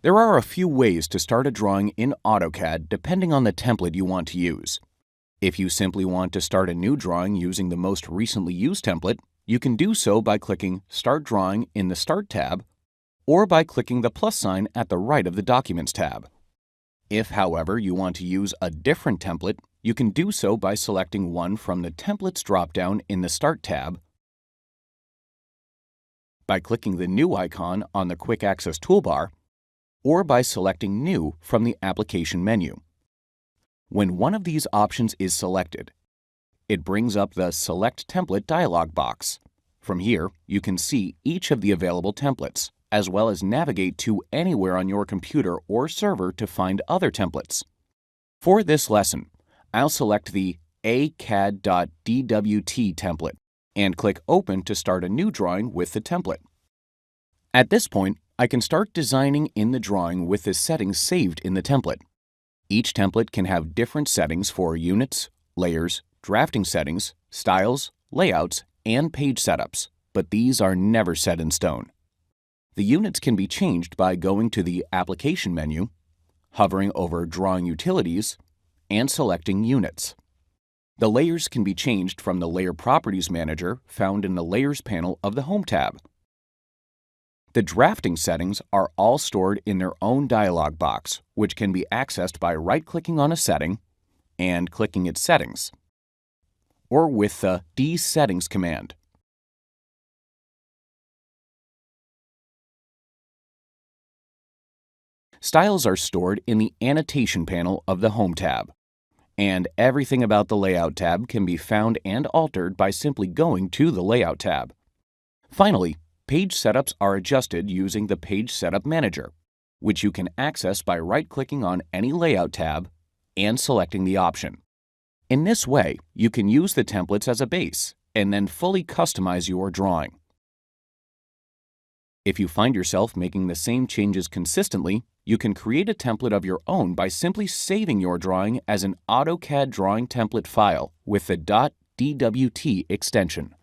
There are a few ways to start a drawing in AutoCAD depending on the template you want to use. If you simply want to start a new drawing using the most recently used template, you can do so by clicking Start Drawing in the Start tab or by clicking the plus sign at the right of the Documents tab. If, however, you want to use a different template, you can do so by selecting one from the Templates drop-down in the Start tab, by clicking the New icon on the Quick Access toolbar, or by selecting New from the Application menu. When one of these options is selected, it brings up the Select Template dialog box. From here, you can see each of the available templates, as well as navigate to anywhere on your computer or server to find other templates. For this lesson, I'll select the AutoCAD.dwt template and click Open to start a new drawing with the template. At this point, I can start designing in the drawing with the settings saved in the template. Each template can have different settings for units, layers, drafting settings, styles, layouts, and page setups, but these are never set in stone. The units can be changed by going to the Application menu, hovering over Drawing Utilities, and selecting Units. The layers can be changed from the Layer Properties Manager found in the Layers panel of the Home tab. The drafting settings are all stored in their own dialog box, which can be accessed by right-clicking on a setting and clicking its settings, or with the dSettings command. Styles are stored in the Annotation panel of the Home tab, and everything about the Layout tab can be found and altered by simply going to the Layout tab. Finally, page setups are adjusted using the Page Setup Manager, which you can access by right-clicking on any Layout tab and selecting the option. In this way, you can use the templates as a base and then fully customize your drawing. If you find yourself making the same changes consistently, you can create a template of your own by simply saving your drawing as an AutoCAD drawing template file with the .dwt extension.